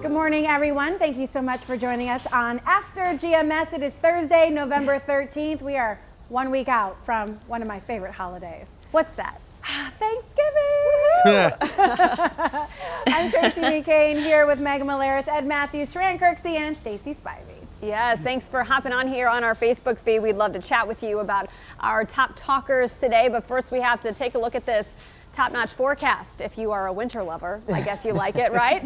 Good morning, everyone. Thank you so much for joining us on After GMS. It is Thursday, November 13th. We are 1 week out from one of my favorite holidays. What's that? Thanksgiving! I'm Tracy McCain here with Megan Malaris, Ed Matthews, Taran Kirksey, and Stacy Spivey. Yes, thanks for hopping on here on our Facebook feed. We'd love to chat with you about our top talkers today, but first we have to take a look at this top-notch forecast. If you are a winter lover, I guess you like it, right?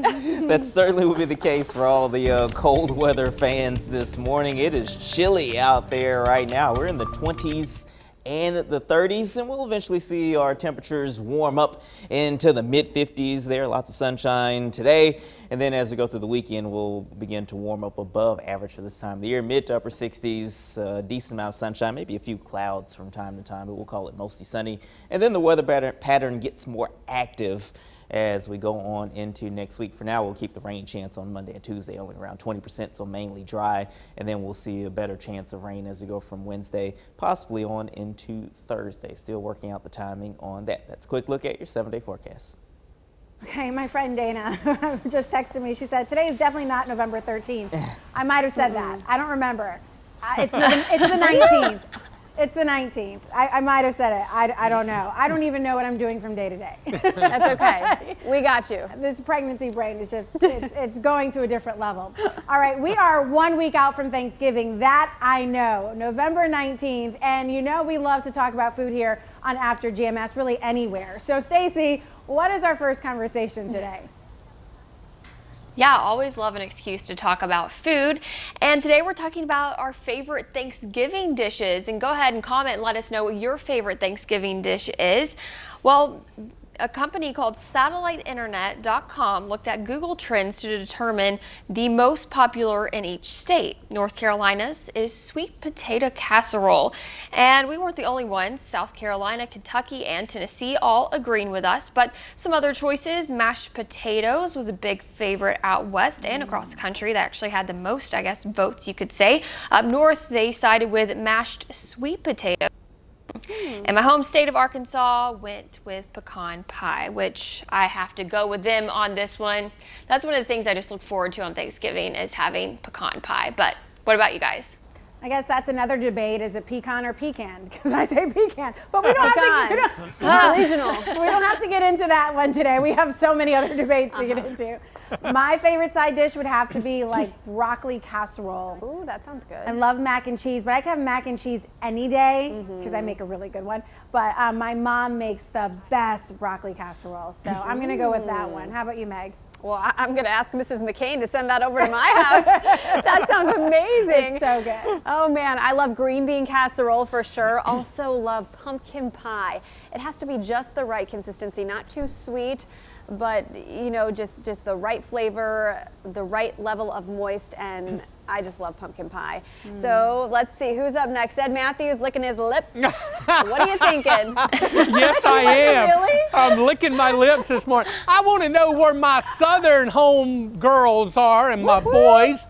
That certainly will be the case for all the cold weather fans this morning. It is chilly out there right now. We're in the 20s and the 30s, and we'll eventually see our temperatures warm up into the mid-50s there. Lots of sunshine today, and then as we go through the weekend, we'll begin to warm up above average for this time of the year. Mid to upper 60s, decent amount of sunshine, maybe a few clouds from time to time, but we'll call it mostly sunny. And then the weather pattern gets more active as we go on into next week. For now, we'll keep the rain chance on Monday and Tuesday only around 20%, so mainly dry, and then we'll see a better chance of rain as we go from Wednesday, possibly on into Thursday. Still working out the timing on that. That's a quick look at your 7-day forecast. Okay, my friend Dana just texted me. She said, today is definitely not November 13th. I might have said that. I don't remember. It's the 19th. It's the 19th. I might have said it. I don't know. I don't even know what I'm doing from day to day. That's okay. We got you. This pregnancy brain is just, it's going to a different level. All right, we are 1 week out from Thanksgiving. That I know. November 19th. And you know we love to talk about food here on After GMS, really anywhere. So Stacy, what is our first conversation today? Yeah, always love an excuse to talk about food. And today we're talking about our favorite Thanksgiving dishes. And go ahead and comment and let us know what your favorite Thanksgiving dish is. Well, a company called SatelliteInternet.com looked at Google Trends to determine the most popular in each state. North Carolina's is sweet potato casserole. And we weren't the only ones. South Carolina, Kentucky, and Tennessee all agreeing with us. But some other choices, mashed potatoes was a big favorite out west and across the country. That actually had the most, I guess, votes you could say. Up north, they sided with mashed sweet potato. And my home state of Arkansas went with pecan pie, which I have to go with them on this one. That's one of the things I just look forward to on Thanksgiving is having pecan pie. But what about you guys? I guess that's another debate. Is it pecan or pecan? Because I say pecan, but we don't have to. Regional. We don't have to get into that one today. We have so many other debates to get into. My favorite side dish would have to be like broccoli casserole. Ooh, that sounds good. I love mac and cheese, but I can have mac and cheese any day because I make a really good one. But my mom makes the best broccoli casserole, so I'm gonna go with that one. How about you, Meg? Well, I'm going to ask Mrs. McCain to send that over to my house. That sounds amazing. It's so good. Oh man, I love green bean casserole for sure. Also love pumpkin pie. It has to be just the right consistency, not too sweet, but you know, just the right flavor, the right level of moist, and I just love pumpkin pie. So let's see who's up next. Ed Matthews licking his lips. What are you thinking? Yes, I am. Really? I'm licking my lips this morning. I want to know where my southern home girls are and my boys.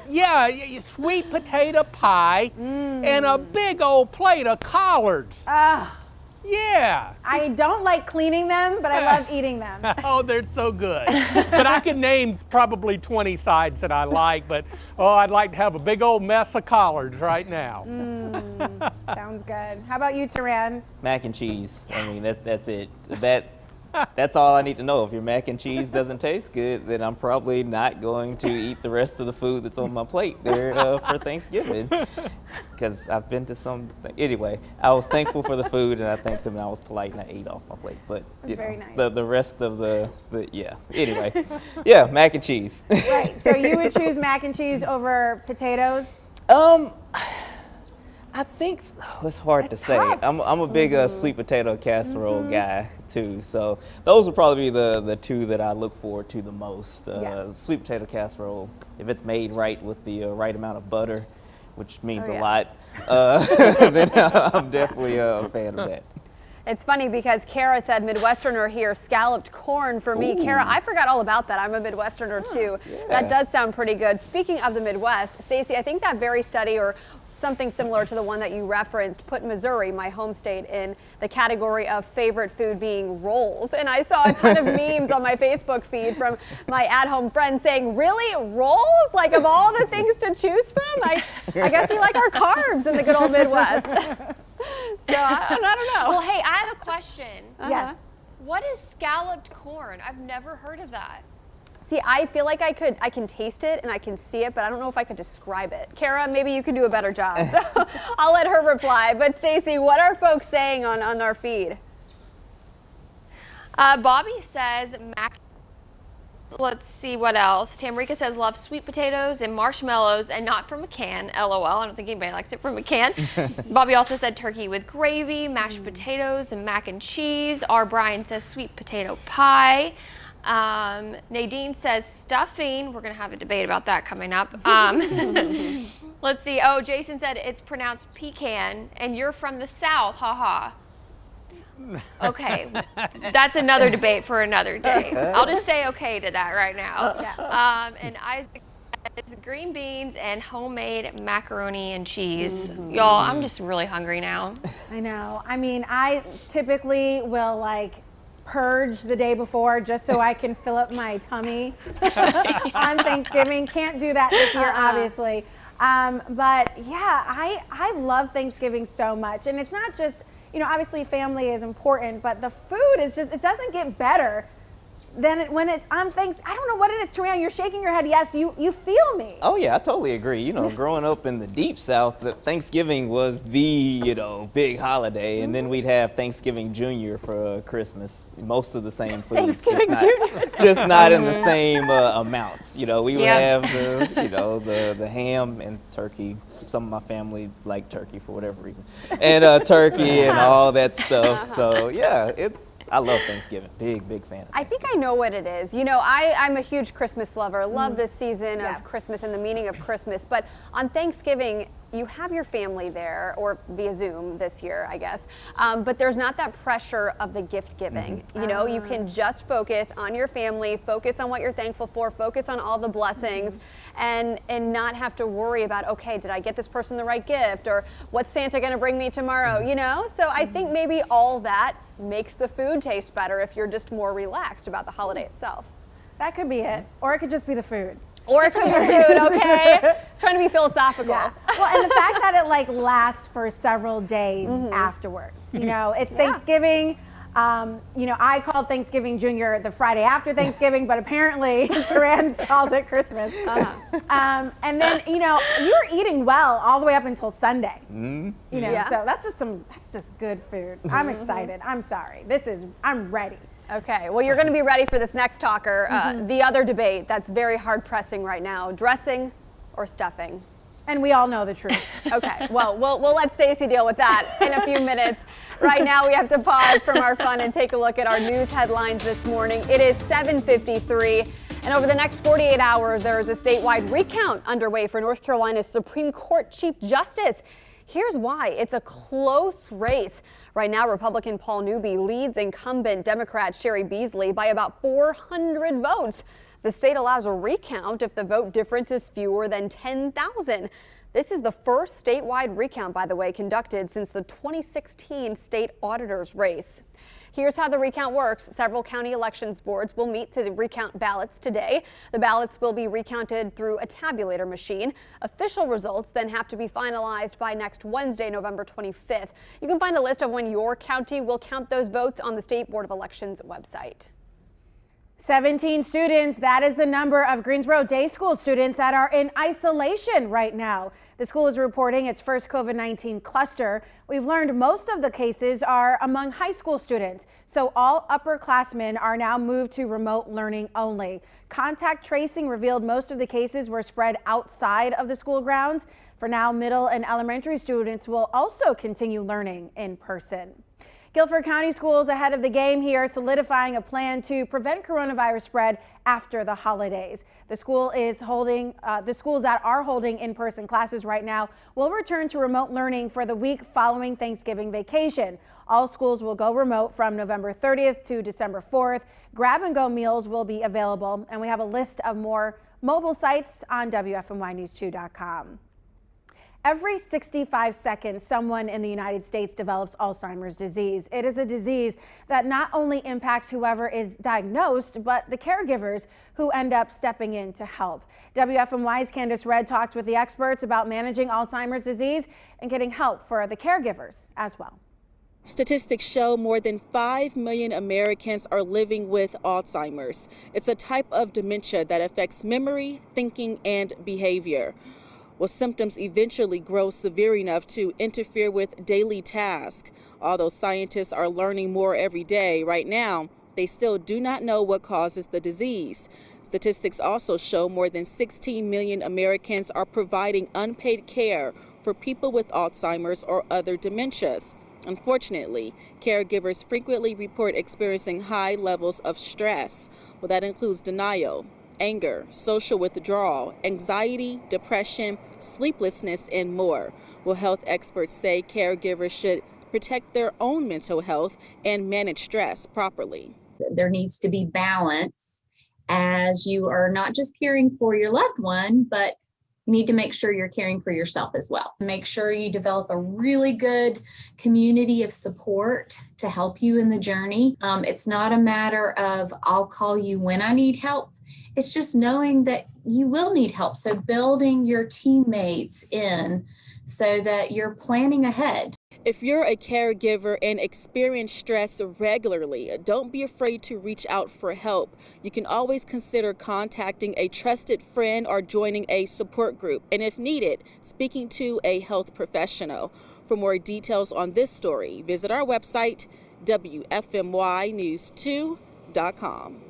Yeah, sweet potato pie and a big old plate of collards. Yeah. I don't like cleaning them, but I love eating them. Oh, they're so good. But I could name probably 20 sides that I like, but I'd like to have a big old mess of collards right now. Sounds good. How about you, Taran? Mac and cheese. I mean, that's it. That's all I need to know. If your mac and cheese doesn't taste good, then I'm probably not going to eat the rest of the food that's on my plate there for Thanksgiving. Because I've been to some. Anyway, I was thankful for the food, and I thanked them, and I was polite, and I ate off my plate. But you know, very nice. the rest of yeah. Anyway, yeah, mac and cheese. Right. So you would choose mac and cheese over potatoes? I think it's hard to say. tough. I'm a big sweet potato casserole guy too. So those would probably be the two that I look forward to the most. Yeah. Sweet potato casserole, if it's made right with the right amount of butter, which means Oh, a yeah. lot, then I'm definitely a fan of that. It's funny because Kara said Midwesterner here, scalloped corn for me. Ooh. Kara, I forgot all about that. I'm a Midwesterner too. That does sound pretty good. Speaking of the Midwest, Stacy, I think that very study or something similar to the one that you referenced put Missouri, my home state, in the category of favorite food being rolls. And I saw a ton of memes on my Facebook feed from my at-home friends saying, really, rolls? Like, of all the things to choose from? I guess we like our carbs in the good old Midwest. So I don't know. Well, hey, I have a question. Yes. What is scalloped corn? I've never heard of that. See, I feel like I can taste it and I can see it, but I don't know if I could describe it. Kara, maybe you can do a better job. So I'll let her reply. But Stacy, what are folks saying on our feed? Bobby says mac. Let's see what else. Tamrika says love sweet potatoes and marshmallows and not from a can. LOL. I don't think anybody likes it from a can. Bobby also said turkey with gravy, mashed potatoes, and mac and cheese. R. Brian says sweet potato pie. Nadine says stuffing. We're going to have a debate about that coming up. Let's see. Oh, Jason said it's pronounced pecan, and you're from the South. Haha. Okay, that's another debate for another day. I'll just say okay to that right now. And Isaac says green beans and homemade macaroni and cheese. Y'all, I'm just really hungry now. I know. I mean, I typically will like purge the day before just so I can fill up my tummy on Thanksgiving. Can't do that this year, obviously. But yeah, I love Thanksgiving so much. And it's not just, you know, obviously family is important, but the food is just, it doesn't get better than when it's on Thanksgiving. I don't know what it is, Taran, you're shaking your head. Yes, you feel me. Oh yeah, I totally agree. You know, growing up in the deep South, Thanksgiving was the, you know, big holiday, and then we'd have Thanksgiving Junior for Christmas. Most of the same foods, just not in the same amounts. You know, we would have the, you know, the ham and turkey. Some of my family like turkey for whatever reason, and turkey and all that stuff. So yeah, I love Thanksgiving. Big fan of I think I know what it is. You know, I'm a huge Christmas lover. Love this season of Christmas and the meaning of Christmas. But on Thanksgiving, you have your family there, or via Zoom this year, I guess. But there's not that pressure of the gift giving. You know, you can just focus on your family, focus on what you're thankful for, focus on all the blessings, and not have to worry about, okay, did I get this person the right gift, or what's Santa going to bring me tomorrow? You know, so I think maybe all that makes the food taste better if you're just more relaxed about the holiday itself. That could be it. Or it could just be the food. Or it could be food, okay? It's trying to be philosophical. Yeah. Well, and the fact that it like lasts for several days afterwards. You know, it's Thanksgiving. You know, I called Thanksgiving Junior the Friday after Thanksgiving, but apparently Taran calls it Christmas. And then, you know, you're eating well all the way up until Sunday. You know, so that's just good food. I'm excited. I'm sorry. I'm ready. Okay, well, you're going to be ready for this next talker, the other debate that's very hard pressing right now, dressing or stuffing. And we all know the truth. Okay, well, we'll let Stacy deal with that in a few minutes. Right now, we have to pause from our fun and take a look at our news headlines this morning. It is 7:53, and over the next 48 hours, there is a statewide recount underway for North Carolina's Supreme Court Chief Justice. Here's why. It's a close race. Right now, Republican Paul Newby leads incumbent Democrat Sherry Beasley by about 400 votes. The state allows a recount if the vote difference is fewer than 10,000. This is the first statewide recount, by the way, conducted since the 2016 state auditor's race. Here's how the recount works. Several county elections boards will meet to recount ballots today. The ballots will be recounted through a tabulator machine. Official results then have to be finalized by next Wednesday, November 25th. You can find a list of when your county will count those votes on the State Board of Elections website. 17 students, that is the number of Greensboro Day School students that are in isolation right now. The school is reporting its first COVID-19 cluster. We've learned most of the cases are among high school students, so all upperclassmen are now moved to remote learning only. Contact tracing revealed most of the cases were spread outside of the school grounds. For now, middle and elementary students will also continue learning in person. Guilford County Schools ahead of the game here, solidifying a plan to prevent coronavirus spread after the holidays. The schools that are holding in-person classes right now will return to remote learning for the week following Thanksgiving vacation. All schools will go remote from November 30th to December 4th. Grab-and-go meals will be available, and we have a list of more mobile sites on WFNYnews2.com. Every 65 seconds, someone in the United States develops Alzheimer's disease. It is a disease that not only impacts whoever is diagnosed, but the caregivers who end up stepping in to help. WFNY's Candace Redd talked with the experts about managing Alzheimer's disease and getting help for the caregivers as well. Statistics show more than 5 million Americans are living with Alzheimer's. It's a type of dementia that affects memory, thinking, and behavior. Will symptoms eventually grow severe enough to interfere with daily tasks? Although scientists are learning more every day, right now, they still do not know what causes the disease. Statistics also show more than 16 million Americans are providing unpaid care for people with Alzheimer's or other dementias. Unfortunately, caregivers frequently report experiencing high levels of stress. Well, that includes denial, anger, social withdrawal, anxiety, depression, sleeplessness, and more. Well, health experts say caregivers should protect their own mental health and manage stress properly. There needs to be balance as you are not just caring for your loved one, but you need to make sure you're caring for yourself as well. Make sure you develop a really good community of support to help you in the journey. It's not a matter of I'll call you when I need help. It's just knowing that you will need help. So building your teammates in so that you're planning ahead. If you're a caregiver and experience stress regularly, don't be afraid to reach out for help. You can always consider contacting a trusted friend or joining a support group. And if needed, speaking to a health professional. For more details on this story, visit our website, WFNYnews2.com.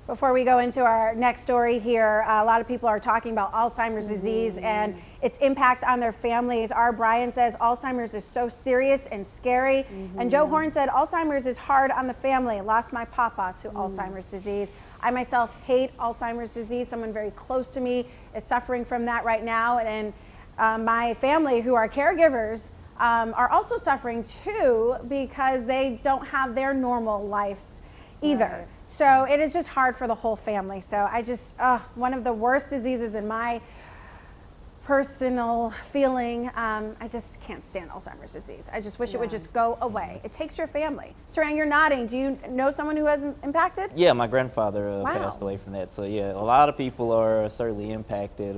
Before we go into our next story here, a lot of people are talking about Alzheimer's disease and its impact on their families. Our Brian says Alzheimer's is so serious and scary. And Joe Horn said Alzheimer's is hard on the family. Lost my papa to Alzheimer's disease. I myself hate Alzheimer's disease. Someone very close to me is suffering from that right now. And my family, who are caregivers, are also suffering too because they don't have their normal lives either. Right. So it is just hard for the whole family. So I just, one of the worst diseases in my personal feeling, I just can't stand Alzheimer's disease. I just wish it would just go away. It takes your family. Tarang, you're nodding. Do you know someone who has impacted? Yeah, my grandfather passed away from that. So yeah, a lot of people are certainly impacted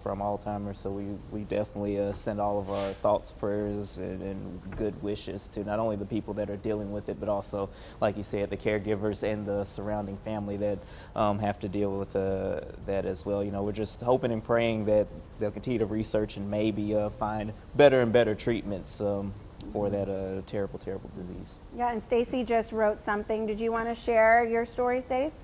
from Alzheimer's. So we definitely send all of our thoughts, prayers, and good wishes to not only the people that are dealing with it, but also, like you said, the caregivers and the surrounding family that have to deal with that as well. You know, we're just hoping and praying that they'll continue to research and maybe find better and better treatments for that terrible, terrible disease. Yeah, and Stacy just wrote something. Did you want to share your story, Stace?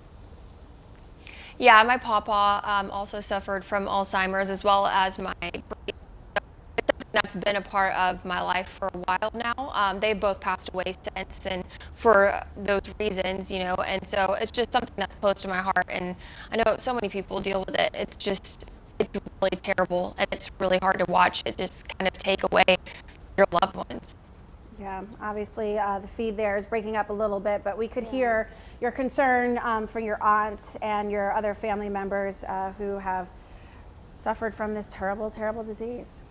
Yeah, my papa also suffered from Alzheimer's, as well as my that's been a part of my life for a while now. They've both passed away since, and for those reasons, you know, and so it's just something that's close to my heart, and I know so many people deal with it. It's really terrible, and it's really hard to watch it just kind of take away your loved ones. Yeah, obviously the feed there is breaking up a little bit, but we could hear your concern for your aunt and your other family members who have suffered from this terrible, terrible disease.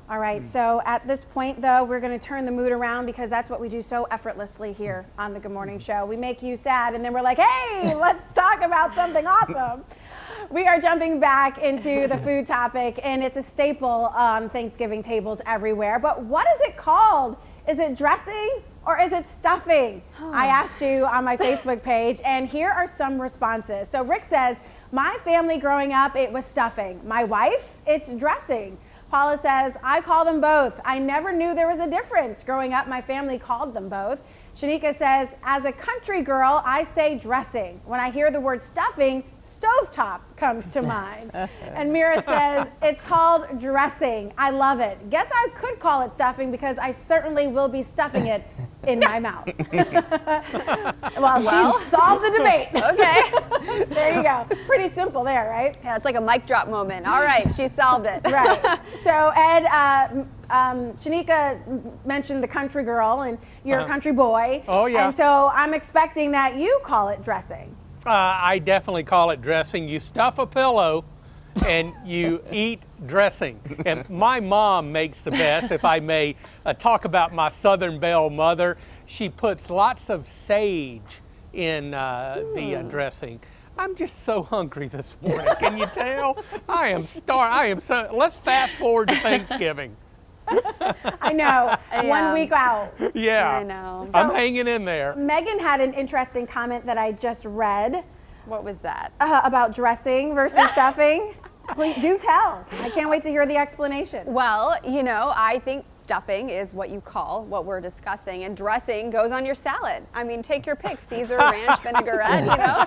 All right, so at this point, though, we're going to turn the mood around because that's what we do so effortlessly here on the Good Morning Show. We make you sad, and then we're like, hey, let's talk about something awesome. We are jumping back into the food topic, and it's a staple on Thanksgiving tables everywhere. But what is it called? Is it dressing or is it stuffing? I asked you on my Facebook page, and here are some responses. So Rick says, my family growing up, it was stuffing. My wife, it's dressing. Paula says, I call them both. I never knew there was a difference. Growing up, my family called them both. Shanika says, as a country girl, I say dressing. When I hear the word stuffing, stovetop comes to mind. And Mira says, it's called dressing. I love it. Guess I could call it stuffing because I certainly will be stuffing it in my mouth. well, she solved the debate. Okay. There you go. Pretty simple there, right? Yeah, it's like a mic drop moment. All right, she solved it. Right. So Ed, Shanika mentioned the country girl, and you're a country boy. Oh, yeah. And so I'm expecting that you call it dressing. I definitely call it dressing. You stuff a pillow and you eat dressing. And my mom makes the best, if I may talk about my Southern Belle mother. She puts lots of sage in the dressing. I'm just so hungry this morning. Can you tell? I am starving. Let's fast forward to Thanksgiving. I know. 1 week out. Yeah. I know. I'm hanging in there. Megan had an interesting comment that I just read What was that? about dressing versus stuffing. Please do tell. I can't wait to hear the explanation. Well, you know, I think stuffing is what you call what we're discussing, and dressing goes on your salad. I mean, take your pick, Caesar, ranch, vinaigrette, you know.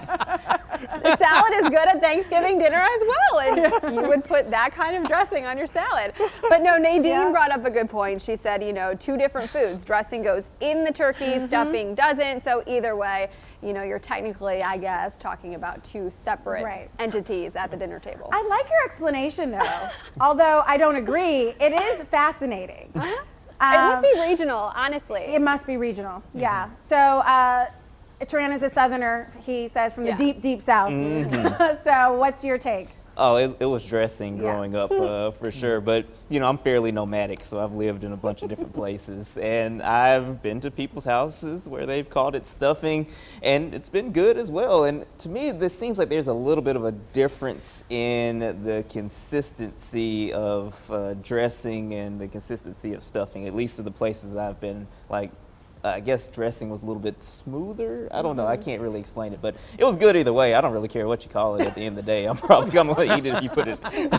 The salad is good at Thanksgiving dinner as well, and you would put that kind of dressing on your salad. But no, Nadine brought up a good point. She said, you know, two different foods. Dressing goes in the turkey, stuffing doesn't, so either way, you know, you're technically, I guess, talking about two separate entities at the dinner table. I like your explanation, though. Although I don't agree, it is fascinating. It must be regional, honestly. It must be regional, yeah. So Taran is a Southerner, he says, from the deep, deep South. So what's your take? Oh, it was dressing growing up for sure. But, you know, I'm fairly nomadic, so I've lived in a bunch of different places. And I've been to people's houses where they've called it stuffing, and it's been good as well. And to me, this seems like there's a little bit of a difference in the consistency of dressing and the consistency of stuffing, at least in the places I've been. Like, I guess dressing was a little bit smoother. I don't know. I can't really explain it, but it was good either way. I don't really care what you call it at the end of the day. I'm probably going to eat it if you put it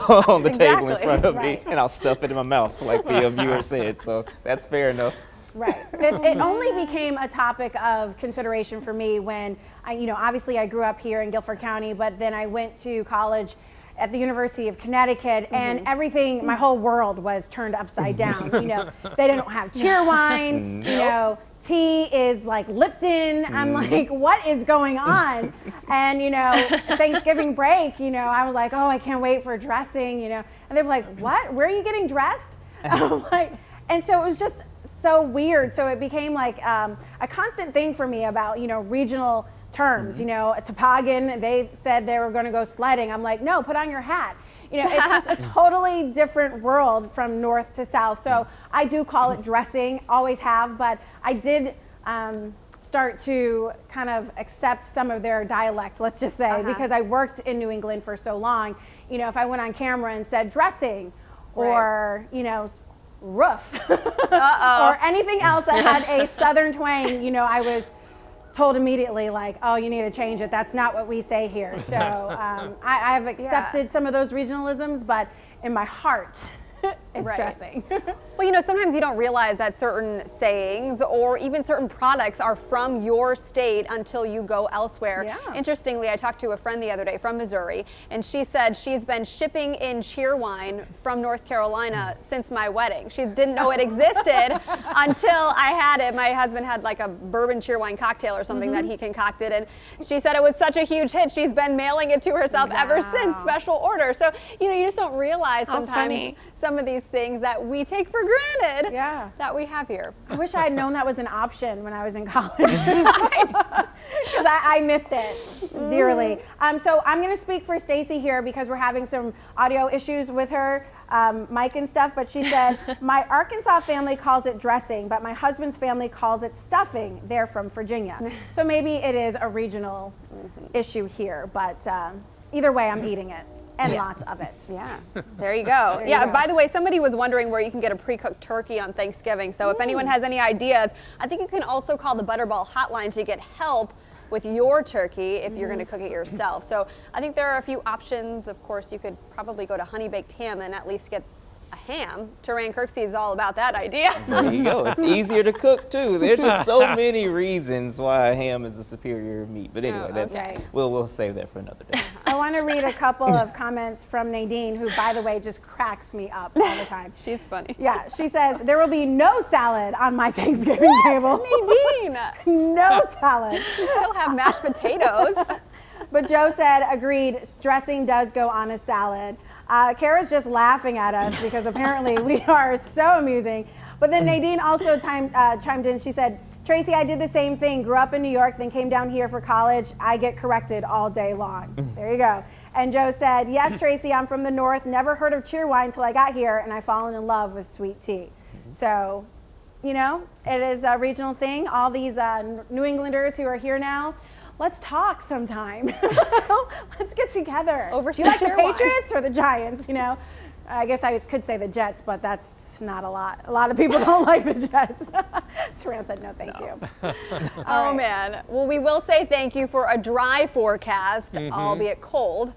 on the table in front of me, and I'll stuff it in my mouth like the viewer said. So that's fair enough. Right. It only became a topic of consideration for me when obviously I grew up here in Guilford County, but then I went to college at the University of Connecticut, and everything, my whole world was turned upside down. You know, they didn't have cheer wine, you know, tea is like Lipton. I'm like, what is going on? And, you know, Thanksgiving break, you know, I was like, oh, I can't wait for dressing, you know. And they were like, what? Where are you getting dressed? I'm like, and so it was just so weird. So it became like a constant thing for me about, you know, regional terms. You know, a toboggan, they said they were going to go sledding. I'm like, no, put on your hat. You know, it's just a totally different world from north to south. So I do call it dressing, always have, but I did start to kind of accept some of their dialects, let's just say, because I worked in New England for so long. You know, if I went on camera and said dressing or, you know, roof or anything else that had a southern twang, you know, I was told immediately, like, oh, you need to change it. That's not what we say here. So I've accepted some of those regionalisms, but in my heart, it's Right. dressing. Well, you know, sometimes you don't realize that certain sayings or even certain products are from your state until you go elsewhere. Yeah. Interestingly, I talked to a friend the other day from Missouri, and she said she's been shipping in cheer wine from North Carolina since my wedding. She didn't know it existed until I had it. My husband had like a bourbon cheer wine cocktail or something that he concocted, and she said it was such a huge hit. She's been mailing it to herself ever since, special order. So, you know, you just don't realize sometimes funny. some of these things that we take for granted that we have here. I wish I had known that was an option when I was in college, because I missed it dearly. So I'm going to speak for Stacy here because we're having some audio issues with her mic and stuff, but she said, my Arkansas family calls it dressing, but my husband's family calls it stuffing. They're from Virginia. So maybe it is a regional issue here, but either way, I'm eating it. And lots of it. Yeah, there you go. By the way, somebody was wondering where you can get a pre-cooked turkey on Thanksgiving. So if anyone has any ideas, I think you can also call the Butterball hotline to get help with your turkey if you're going to cook it yourself. So I think there are a few options. Of course, you could probably go to Honey Baked Ham and at least get a ham. Turan Kirksey is all about that idea. There you go. It's easier to cook too. There's just so many reasons why ham is a superior meat. But anyway, that's we'll save that for another day. I want to read a couple of comments from Nadine, who, by the way, just cracks me up all the time. She's funny. Yeah, she says, there will be no salad on my Thanksgiving table. Nadine! No salad. You still have mashed potatoes. But Joe said, agreed, dressing does go on a salad. Kara's just laughing at us because apparently we are so amusing. But then Nadine also chimed in. She said, Tracy, I did the same thing. Grew up in New York, then came down here for college. I get corrected all day long. There you go. And Joe said, yes, Tracy, I'm from the North. Never heard of cheer wine until I got here, and I've fallen in love with sweet tea. So, you know, it is a regional thing. All these New Englanders who are here now, let's talk sometime. Let's get together. Over Do you like the cheer wine. Patriots or the Giants? You know, I guess I could say the Jets, but that's not a lot. A lot of people don't like the Jets. Turan said no, thank you. Oh man. Well, we will say thank you for a dry forecast, albeit cold.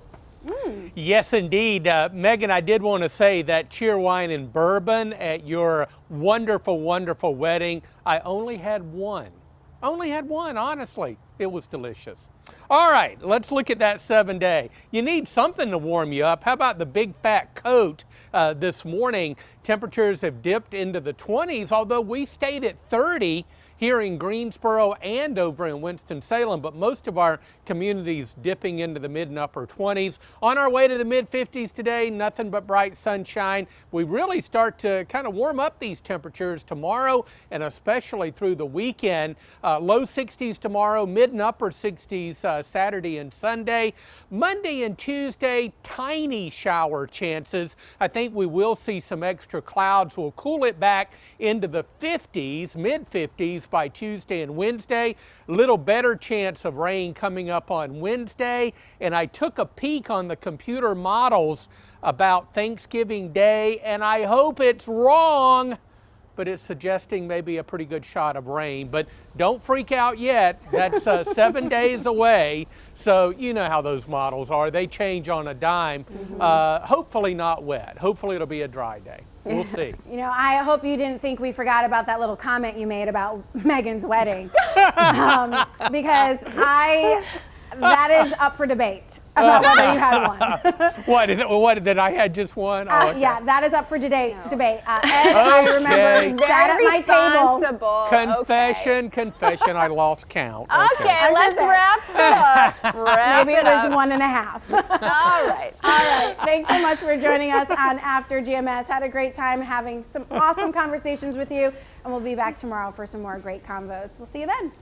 Yes, indeed. Megan, I did want to say that cheer wine and bourbon at your wonderful, wonderful wedding, I only had one. Only had one, honestly. It was delicious. All right, let's look at that 7-day. You need something to warm you up. How about the big fat coat this morning? Temperatures have dipped into the 20s, although we stayed at 30 here in Greensboro and over in Winston-Salem, but most of our communities dipping into the mid and upper 20s. On our way to the mid 50s today, nothing but bright sunshine. We really start to kind of warm up these temperatures tomorrow and especially through the weekend. Low 60s tomorrow, mid and upper 60s Saturday and Sunday. Monday and Tuesday, tiny shower chances. I think we will see some extra clouds. We'll cool it back into the 50s, mid 50s by Tuesday and Wednesday. Little better chance of rain coming up on Wednesday. And I took a peek on the computer models about Thanksgiving Day, and I hope it's wrong, but it's suggesting maybe a pretty good shot of rain. But don't freak out yet. That's 7 days away. So you know how those models are. They change on a dime. Hopefully not wet. Hopefully it'll be a dry day. We'll see. You know, I hope you didn't think we forgot about that little comment you made about Megan's wedding. Because that is up for debate about whether you had one. What, that I had just one? Oh, okay. Yeah, that is up for debate. Ed, I remember, sat at my table. Confession, I lost count. Okay, let's wrap it up. Maybe it was 1.5. All right. All right. Thanks so much for joining us on After GMS. Had a great time having some awesome conversations with you, and we'll be back tomorrow for some more great convos. We'll see you then.